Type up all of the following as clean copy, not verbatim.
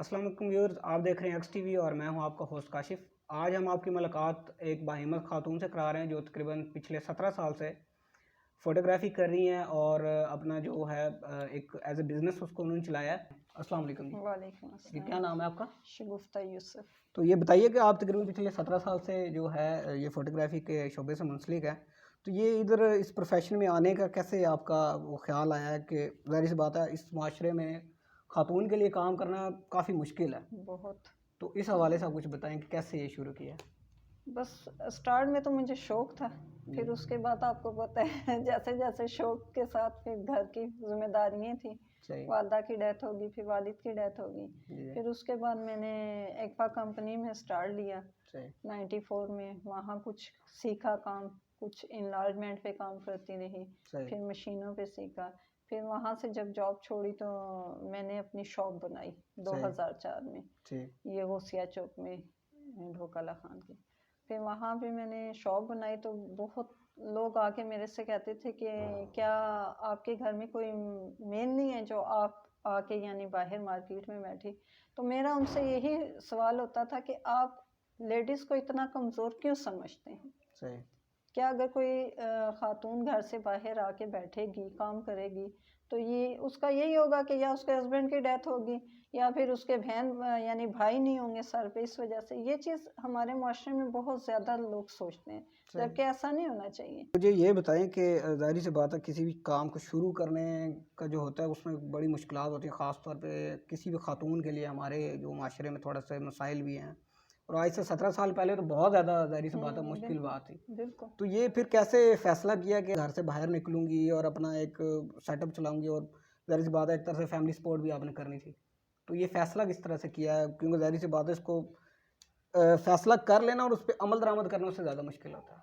अस्सलाम वालेकुम व्यूअर्स, आप देख रहे हैं एक्स टीवी और मैं हूं आपका होस्ट काशिफ। आज हम आपकी मुलाकात एक बाहिम्मत खातून से करा रहे हैं जो तकरीबन पिछले 17 साल से फ़ोटोग्राफ़ी कर रही हैं और अपना जो है एक एज ए बिज़नेस उसको उन्होंने चलाया है। अस्सलाम वालेकुम जी। वालेकुम जी, अस्सलाम। क्या नाम है आपका? शगुफ्ता यूसुफ। तो ये बताइए कि आप तकरीबन पिछले 17 साल से जो है ये फ़ोटोग्राफ़ी के शोबे से मुंसलिक है। तो ये इधर इस प्रोफेशन में आने का कैसे आपका वो ख्याल आया है कि ज़ाहिर सी बात है इस माशरे में खातून के लिए काम करना काफ़ी मुश्किल है। बहुत। तो इस हवाले से आप कुछ बताएं कि कैसे ये शुरू किया? बस स्टार्ट में तो मुझे शौक था, जी, फिर उसके बाद आपको पता है जैसे जैसे शौक के साथ फिर घर की जिम्मेदारियां थी। सही। वालदा की डेथ होगी, फिर वालिद की डेथ होगी। जी, फिर उसके बाद मैंने एक्वा कंपनी में स्टार्ट लिया सही। 94 में। वहाँ कुछ सीखा काम, कुछ इनलार्जमेंट पे काम करती रही, सही। फिर मशीनों पे सीखा। फिर वहाँ से जब जॉब छोड़ी तो मैंने अपनी शॉप बनाई सही। 2004 में, ठीक। ये गौसिया चौक में, ढोकाला खान की। फिर वहाँ भी मैंने शॉप बनाई तो बहुत लोग आके मेरे से कहते थे कि क्या आपके घर में कोई मेल नहीं है जो आप आके यानी बाहर मार्केट में बैठी। तो मेरा उनसे यही सवाल होता था कि आप लेडीज़ को इतना कमज़ोर क्यों समझते हैं? सही। क्या अगर कोई खातून घर से बाहर आके बैठेगी, काम करेगी, तो ये उसका यही होगा कि या उसके हस्बैंड की डेथ होगी या फिर उसके बहन यानी भाई नहीं होंगे सर पे। इस वजह से ये चीज़ हमारे माशरे में बहुत ज़्यादा लोग सोचते हैं, सही। जबकि ऐसा नहीं होना चाहिए। मुझे ये बताएं कि ज़ाहिर सी बात है किसी भी काम को शुरू करने का जो होता है उसमें बड़ी मुश्किलात होती हैं, ख़ास तौर पे किसी भी खातून के लिए हमारे जो माशरे में थोड़ा सा मसाइल भी हैं। और आज से 17 साल पहले तो बहुत ज़्यादा ज़ाहिर सी बात है मुश्किल बिल्कुल। बात थी। बिल्कुल। तो ये फिर कैसे फ़ैसला किया कि घर से बाहर निकलूँगी और अपना एक सेटअप चलाऊँगी और ज़ाहिर सी बात है एक तरह से फैमिली सपोर्ट भी आपने करनी थी। तो ये फ़ैसला किस तरह से किया है? क्योंकि ज़ाहिर सी बात है इसको फ़ैसला कर लेना और उस पे अमल दरामद करना उससे ज़्यादा मुश्किल होता है।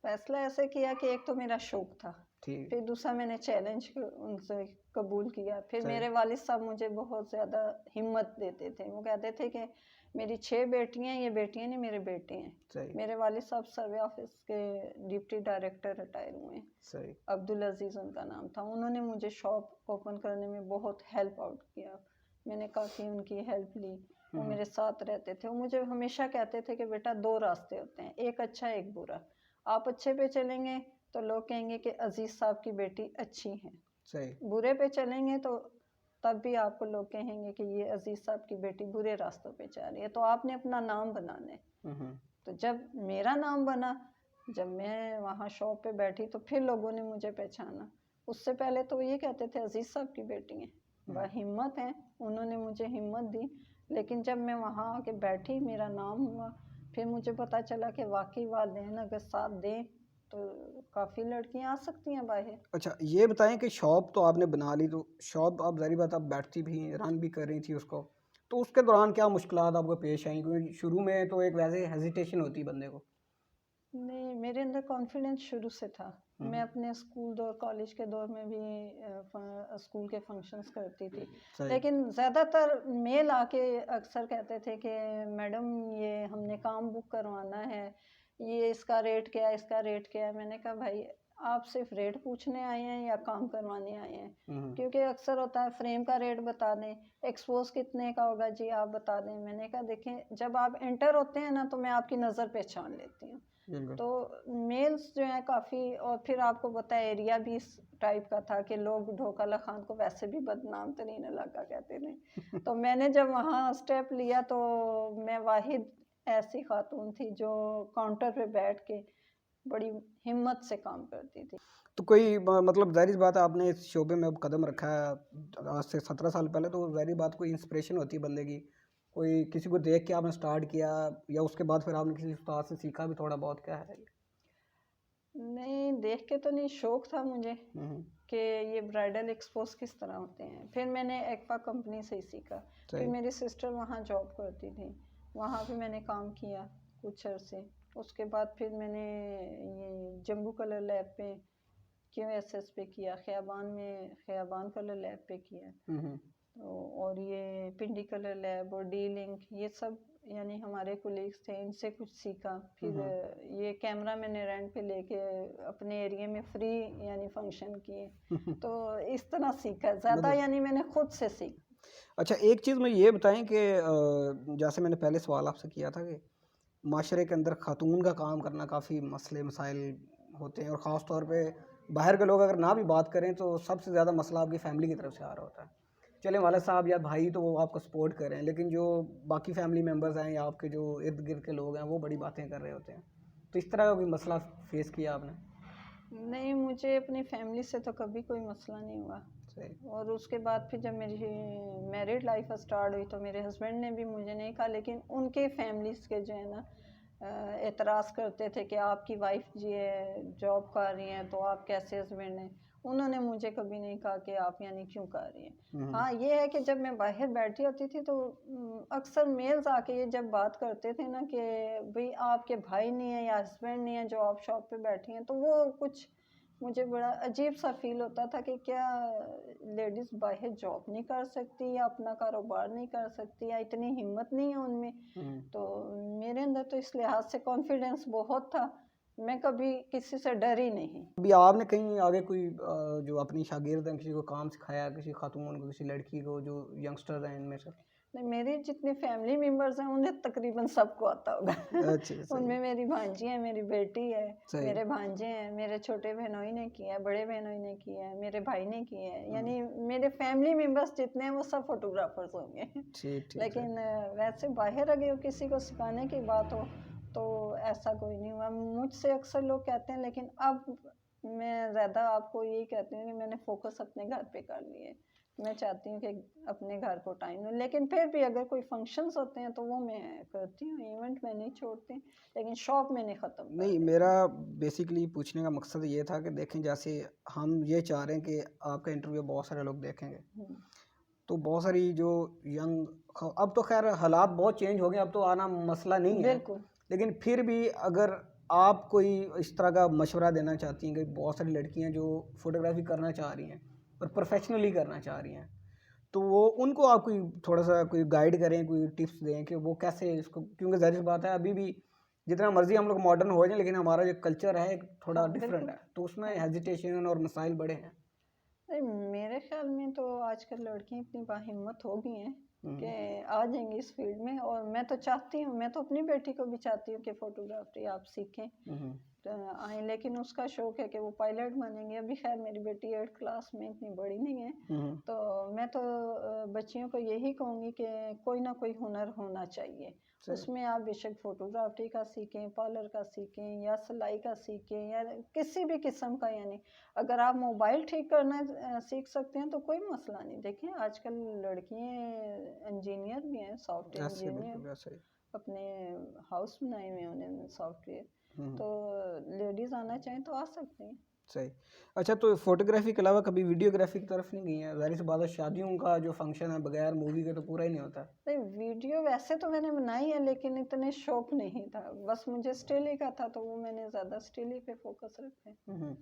फैसला ऐसे किया कि एक तो मेरा शौक था, ठीक। फिर दूसरा मैंने चैलेंज उनसे कबूल किया। फिर सही। मेरे वालिद साहब मुझे बहुत ज़्यादा हिम्मत देते थे। वो कहते थे कि मेरी 6 बेटियां, ये बेटियां नहीं मेरे बेटे हैं। सही। मेरे वालिद साहब सर्वे ऑफिस के डिप्टी डायरेक्टर रिटायर हुए हैं। सही। अब्दुल अजीज़ उनका नाम था। उन्होंने मुझे शॉप ओपन करने में बहुत हेल्प आउट किया। मैंने काफ़ी उनकी हेल्प ली। वो हम्म। मेरे साथ रहते थे। वो मुझे हमेशा कहते थे कि बेटा 2 रास्ते होते हैं, एक अच्छा एक बुरा। आप अच्छे पे चलेंगे तो लोग कहेंगे कि अजीज़ साहब की बेटी अच्छी है। सही। बुरे पे चलेंगे तो तब भी आपको लोग कहेंगे कि ये अजीज़ साहब की बेटी बुरे रास्तों पे जा रही है। तो आपने अपना नाम बनाना है। हम्म। तो जब मेरा नाम बना, जब मैं वहाँ शॉप पे बैठी तो फिर लोगों ने मुझे पहचाना। उससे पहले तो वो ये कहते थे अजीज़ साहब की बेटी हैं, हम्म। बाहिम्मत हैं। उन्होंने मुझे हिम्मत दी। लेकिन जब मैं वहाँ आके बैठी, मेरा नाम हुआ, फिर मुझे पता चला कि वाकई वालिदैन अगर साथ दें तो काफ़ी लड़कियाँ आ सकती हैं बाहर। अच्छा, ये बताएं कि शॉप तो आपने बना ली, तो शॉप आप ज़ाहिर बात आप बैठती भी रन भी कर रही थी उसको, तो उसके दौरान क्या मुश्किलात आपको पेश आई? क्योंकि शुरू में तो एक वैसे हेजिटेशन होती है बंदे को। नहीं, मेरे अंदर कॉन्फिडेंस शुरू से था। मैं हम्म। अपने स्कूल दौर, कॉलेज के दौर में भी स्कूल के फंक्शंस करती थी। सही। लेकिन ज़्यादातर मेल आके अक्सर कहते थे कि मैडम ये हमने काम बुक करवाना है, ये इसका रेट क्या है, इसका रेट क्या है। मैंने कहा भाई आप सिर्फ रेट पूछने आए हैं या काम करवाने आए हैं? हम्म। क्योंकि अक्सर होता है फ्रेम का रेट बता दें, एक्सपोज कितने का होगा जी आप बता दें। मैंने कहा देखें जब आप एंटर होते हैं ना तो मैं आपकी नज़र पहचान लेती हूँ। बिल्कुल। तो मेल्स जो है काफ़ी, और फिर आपको पता है एरिया भी इस टाइप का था कि लोग ढोकाला खान को वैसे भी बदनाम तरीन इलाका कहते थे। तो मैंने जब वहाँ स्टेप लिया तो मैं वाहिद ऐसी खातून थी जो काउंटर पे बैठ के बड़ी हिम्मत से काम करती थी। तो कोई मतलब ज़ाहिर बात है आपने इस शोबे में अब कदम रखा है आज से 17 साल पहले, तो ज़ाहिर बात कोई इंस्पिरेशन होती है बंदे की, कोई किसी को देख के आपने स्टार्ट किया या उसके बाद फिर आपने किसी उस्ताद से सीखा भी थोड़ा बहुत, क्या है ये? नहीं, देख के तो नहीं, शौक था मुझे हम्म। कि ये ब्राइडल एक्सपोज किस तरह होते हैं। फिर मैंने एक्वा कंपनी से ही सीखा। फिर सही। मेरी सिस्टर वहाँ जॉब करती थी, वहाँ भी मैंने काम किया कुछ अरसे। उसके बाद फिर मैंने ये जम्बू कलर लैब पे QSS पे किया, ख़ियाबान में ख़ियाबान कलर लैब पे किया। हम्म। तो और ये पिंडी कलर लैब और डी लिंक, ये सब यानी हमारे कोलीग्स थे, इनसे कुछ सीखा। फिर हम्म। ये कैमरा मैंने रेंट पे लेके अपने एरिया में फ्री यानी फंक्शन किए। तो इस तरह सीखा ज़्यादा, मतलब यानी मैंने खुद से सीखा। अच्छा, एक चीज़ मुझे ये बताएँ कि जैसे मैंने पहले सवाल आपसे किया था कि माशरे के अंदर खातून का काम करना काफ़ी मसले मसाइल होते हैं, और ख़ास तौर पे बाहर के लोग अगर ना भी बात करें तो सबसे ज़्यादा मसला आपकी फैमिली की तरफ से आ रहा होता है। चलें वालिद साहब या भाई तो वो आपको सपोर्ट कर रहे हैं, लेकिन जो बाकी फैमिली मेम्बर्स हैं या आपके जो इर्द गिर्द के लोग हैं वो बड़ी बातें कर रहे होते हैं। तो इस तरह का कोई मसला फेस किया आपने? नहीं, मुझे अपनी फैमिली से तो कभी कोई मसला नहीं हुआ। सही। और उसके बाद फिर जब मेरी मैरिड लाइफ स्टार्ट हुई तो मेरे हस्बैंड ने भी मुझे नहीं कहा, लेकिन उनके फैमिलीज़ के जो है ना एतराज़ करते थे कि आपकी वाइफ जी है जॉब कर रही हैं तो आप कैसे हस्बैंड हैं। उन्होंने मुझे कभी नहीं कहा कि आप यानी क्यों कर रही हैं। हुँ, हुँ। हाँ, ये है कि जब मैं बाहर बैठी होती थी तो अक्सर मेल्स आके ये जब बात करते थे ना कि भाई आपके भाई नहीं है या हस्बैंड नहीं है जो आप शॉप पे बैठी हैं, तो वो कुछ मुझे बड़ा अजीब सा फील होता था कि क्या लेडीज़ बाहर जॉब नहीं कर सकती या अपना कारोबार नहीं कर सकती या इतनी हिम्मत नहीं है उनमें। हुँ। तो मेरे अंदर तो इस लिहाज से कॉन्फिडेंस बहुत था, मैं कभी किसी से डरी नहीं। अभी आपने कहीं आगे कोई जो अपनी शागिर्द हैं, किसी को काम सिखाया, किसी खातून को, किसी लड़की को, जो यंगस्टर्स हैं इनमें से? नहीं, मेरे जितने फैमिली मेंबर्स हैं उन्हें तकरीबन सबको आता होगा। अच्छा, सही, उनमें मेरी भांजी है, मेरी बेटी है, सही। मेरे भांजे हैं, मेरे छोटे बहनोई ने किया है, बड़े बहनोई ने किया है, मेरे भाई ने किया है, हुँ। यानी मेरे फैमिली मेंबर्स जितने हैं वो सब फोटोग्राफर्स होंगे। ठीक, ठीक, सही। लेकिन वैसे बाहर अगर किसी को सिखाने की बात हो तो ऐसा कोई नहीं हुआ। मुझसे अक्सर लोग कहते हैं, लेकिन अब मैं ज़्यादा आपको यही कहती हूँ कि मैंने फोकस अपने घर पे कर लिया है। मैं चाहती हूँ कि अपने घर को टाइम दूँ, लेकिन फिर भी अगर कोई फंक्शंस होते हैं तो वो मैं करती हूँ, इवेंट में नहीं छोड़ती, लेकिन शॉप मैंने ख़त्म कर नहीं, दिया। मेरा बेसिकली पूछने का मकसद ये था कि देखें, जैसे हम ये चाह रहे हैं कि आपका इंटरव्यू बहुत सारे लोग देखेंगे, हुँ, तो बहुत सारी जो यंग अब तो खैर हालात बहुत चेंज हो गए, अब तो आना मसला नहीं है। बिल्कुल। लेकिन फिर भी अगर आप कोई इस तरह का मशवरा देना चाहती हैं कि बहुत सारी लड़कियां जो फोटोग्राफी करना चाह रही हैं और प्रोफेशनली करना चाह रही हैं, तो वो उनको आप कोई थोड़ा सा कोई गाइड करें, कोई टिप्स दें कि वो कैसे इसको, क्योंकि ज़ाहिर सी बात है अभी भी जितना मर्जी हम लोग मॉडर्न हो जाएं, लेकिन हमारा जो कल्चर है एक थोड़ा हाँ, डिफरेंट बिल्कुल। है, तो उसमें हाँ। हेजिटेशन और मसाइल बड़े हैं। नहीं, मेरे ख़्याल में तो आजकल लड़कियाँ इतनी बाहिम्मत हो गई हैं कि हम्म, आ जाएँगी इस फ़ील्ड में, और मैं तो चाहती हूँ, मैं तो अपनी बेटी को भी चाहती हूँ कि फ़ोटोग्राफ़ी आप सीखें। हम्म, आएँ, लेकिन उसका शौक है कि वो पायलट बनेंगे। अभी खैर मेरी बेटी 8th क्लास में, इतनी बड़ी नहीं है। हम्म, तो मैं तो बच्चियों को यही कहूँगी कि कोई ना कोई हुनर होना चाहिए। सही। उसमें आप बेशक फ़ोटोग्राफ़ी का सीखें, पार्लर का सीखें या सिलाई का सीखें या किसी भी किस्म का, यानी अगर आप मोबाइल ठीक करना सीख सकते हैं तो कोई मसला नहीं। देखिए आजकल लड़कियाँ इंजीनियर भी हैं, सॉफ्टवेयर ऐसे इंजीनियर, बिल्कुल वैसे ही। अपने हाउस बनाए हुए हैं उन्होंने सॉफ्टवेयर। हम्म, तो लेडीज़ आना चाहें तो आ सकती हैं। सही। अच्छा, तो फोटोग्राफी के अलावा कभी वीडियोग्राफी की तरफ नहीं गई हैं? ज़ाहिर सी बात है शादियों का जो फंक्शन है बगैर मूवी के तो पूरा ही नहीं होता। नहीं, वीडियो वैसे तो मैंने बनाई है, लेकिन इतने शौक नहीं था। बस मुझे स्टिल ही का था तो वो मैंने ज़्यादा स्टिल ही पे फ़ोकस रखा है। हम्म,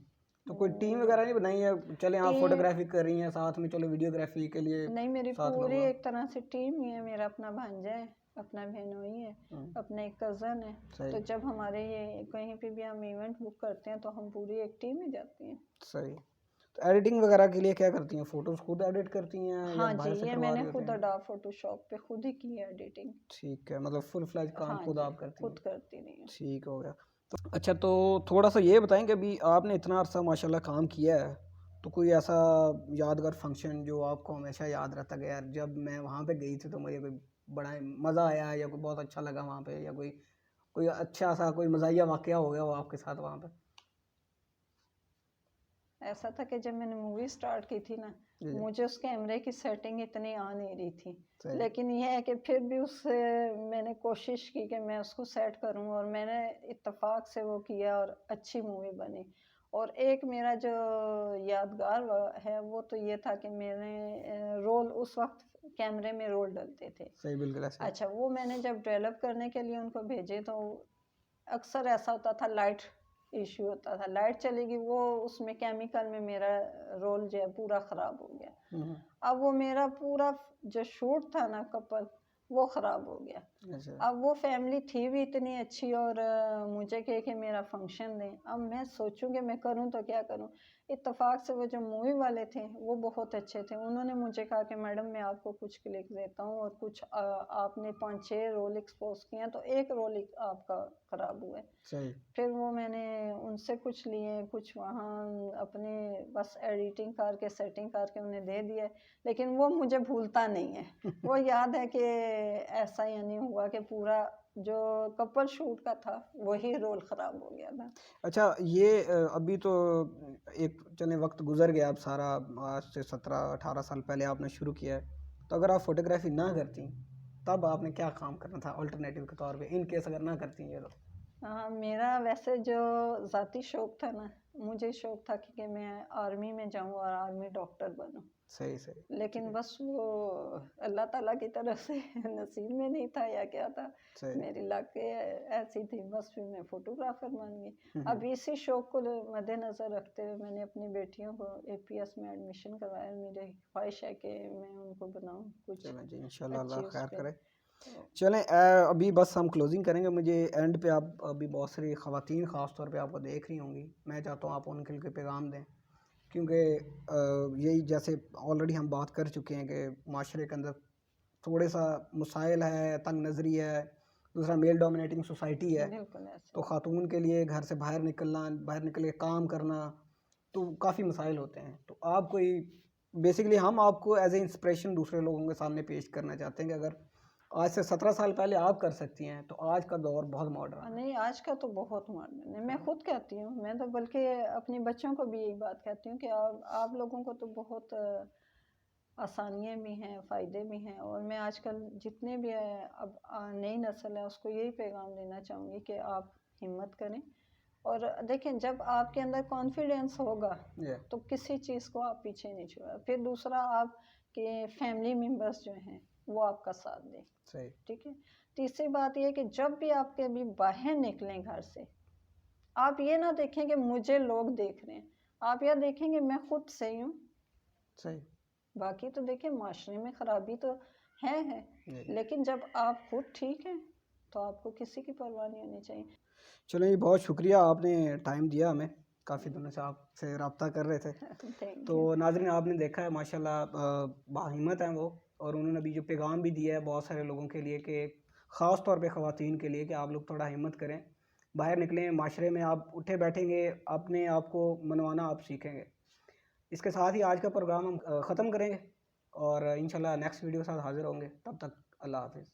तो कोई टीम वीडियो वगैरह नहीं बनाई है, चले आप टीम फोटोग्राफी कर रही हैं साथ में, चलो वीडियोग्राफी के लिए नहीं, मेरी साथ में पूरी हुआ? एक तरह से टीम ही है। मेरा अपना भांजा है, अपना बहनोई है, हम्म, अपना एक कज़न है। सही, तो जब हमारे ये कहीं पे भी हम इवेंट बुक करते हैं तो हम पूरी एक टीम ही जाती हैं। सही। तो एडिटिंग वगैरह के लिए क्या करती हैं? फ़ोटोज़ खुद एडिट करती हैं या हाँ जी, बाहर से ये करवा मैंने रही होते खुद हैं? अडोब फ़ोटोशॉप पे खुद ही की है एडिटिंग। ठीक है, मतलब फुल फ्लैज काम हाँ खुद जी, आप करती हैं। खुद करती रही हूँ। ठीक हो गया। तो अच्छा, तो थोड़ा-सा ये बताएँ कि अभी आपने इतना अर्सा माशाल्लाह काम किया है, तो कोई ऐसा यादगार फंक्शन जो आपको हमेशा याद रहता है कि यार जब मैं वहाँ पे गई थी तो मुझे कोई बड़ा मज़ा आया या कोई बहुत अच्छा लगा वहाँ पे, या कोई कोई अच्छा-सा कोई मज़ाहिया वाक़या हो गया हो आपके साथ वहाँ पे? ऐसा था कि जब मैंने मूवी स्टार्ट की थी ना, जी, जी। मुझे उस कैमरे की सेटिंग इतनी आ नहीं रही थी। सही। लेकिन ये है कि फिर भी उससे मैंने कोशिश की कि मैं उसको सेट करूँ, और मैंने इत्तेफ़ाक से वो किया और अच्छी मूवी बनी। और एक मेरा जो यादगार है वो तो ये था कि मैंने रोल उस वक़्त कैमरे में रोल डलते थे। सही, बिल्कुल ऐसे ही। अच्छा, वो मैंने जब डेवलप करने के लिए उनको भेजे तो अक्सर ऐसा होता था, लाइट इश्यू होता था, लाइट चली गई, वो उसमें केमिकल में मेरा रोल जो है पूरा ख़राब हो गया। हुँ, हुँ। अब वो मेरा पूरा जो शूट था ना कपल, वो ख़राब हो गया। अच्छा। अब वो फैमिली थी भी इतनी अच्छी, और मुझे कहे कि मेरा फंक्शन दें। अब मैं सोचूं कि मैं करूं तो क्या करूं। इत्तेफाक से वो जो मूवी वाले थे वो बहुत अच्छे थे। उन्होंने मुझे कहा कि मैडम मैं आपको कुछ क्लिक देता हूँ और कुछ आपने 5-6 रोल एक्सपोज़ किए हैं तो एक रोल आपका ख़राब हुआ है। सही। फिर वो मैंने उनसे कुछ लिए, कुछ वहाँ अपने बस एडिटिंग करके, सेटिंग करके उन्हें दे दिए, लेकिन वो मुझे भूलता नहीं है। वो याद है कि ऐसा यानी हुआ कि पूरा जो कपल शूट का था, वही रोल ख़राब हो गया था। अच्छा ये अभी तो एक चले वक्त गुजर गया अब सारा, आज से 17-18 साल पहले आपने शुरू किया है, तो अगर आप फोटोग्राफी ना करती तब आपने क्या काम करना था अल्टरनेटिव के तौर पे, इन केस अगर ना करती ये तो? हाँ, मेरा वैसे जो ज़ाती शौक था ना, मुझे शौक था कि मैं आर्मी में जाऊँ और आर्मी डॉक्टर बनूँ। सही सही। ठीक लेकिन है। बस वो अल्लाह ताला की तरफ से नसीब में नहीं था या क्या था, सही। मेरी लक ऐसी थी, बस फिर मैं फोटोग्राफर बन गई। हम्म। अब इसी शौक को मद्देनज़र रखते हुए मैंने अपनी बेटियों को एपीएस में एडमिशन करवाया। मेरी ख्वाहिश है कि मैं उनको बनाऊँ कुछ चलें जी, इंशाल्लाह अच्छी अल्लाह उस खैर पे। करे। तो चलें अभी बस हम क्लोजिंग करेंगे। मुझे एंड पे आप अभी बहुत सारी ख़वातीन ख़ास तौर पे आपको देख रही होंगी, मैं चाहता हूँ आप उनके लिए पैगाम दें, क्योंकि यही जैसे ऑलरेडी हम बात कर चुके हैं कि माशरे के अंदर थोड़े सा मसाइल है, तंग नज़री है, दूसरा मेल डोमिनेटिंग सोसाइटी है, बिल्कुल तो ऐसे ख़ातून के लिए घर से बाहर निकलना, बाहर निकल के काम करना, तो काफ़ी मसाइल होते हैं। तो आप कोई बेसिकली हम आपको एज ए इंस्पिरेशन दूसरे लोगों के सामने पेश करना चाहते हैं कि अगर आज से 17 साल पहले आप कर सकती हैं तो आज का दौर बहुत मॉडर्न है। नहीं, आज का तो बहुत मॉडर्न है। मैं हाँ। खुद कहती हूँ, मैं तो बल्कि अपने बच्चों को भी यही बात कहती हूँ कि आप लोगों को तो बहुत आसानियाँ भी हैं, फ़ायदे भी हैं, और मैं आजकल जितने भी अब नई नस्ल है उसको यही पैगाम देना चाहूँगी कि आप हिम्मत करें। और देखें, जब आपके अंदर कॉन्फिडेंस होगा ये तो किसी चीज़ को आप पीछे नहीं छोड़ा। फिर दूसरा, आपके फैमिली मेंबर्स जो हैं वो आपका साथ दें। सही। ठीक है। तीसरी बात ये है कि जब भी आप कभी बाहर निकलें घर से, आप ये ना देखें कि मुझे लोग देख रहे हैं, आप यह देखेंगे मैं खुद सही हूँ। सही। बाकी तो देखिए माशरे में खराबी तो है, ये लेकिन जब आप खुद ठीक हैं तो आपको किसी की परवाह नहीं होनी चाहिए। चलें जी, बहुत शुक्रिया आपने टाइम दिया हमें, काफ़ी दिनों से आपसे रब्ता कर रहे थे। थैंक तो यू। नाज़रीन आपने देखा है माशाल्लाह बाहिम्मत हैं वो, और उन्होंने अभी जो पैगाम भी दिया है बहुत सारे लोगों के लिए कि ख़ास तौर पे ख़वातीन के लिए कि आप लोग थोड़ा हिम्मत करें, बाहर निकलें, माशरे में आप उठे बैठेंगे, अपने आप को मनवाना आप सीखेंगे। इसके साथ ही आज का प्रोग्राम हम ख़त्म करेंगे और इंशाल्लाह नेक्स्ट वीडियो के साथ हाज़िर होंगे। तब तक अल्लाह हाफ़िज़।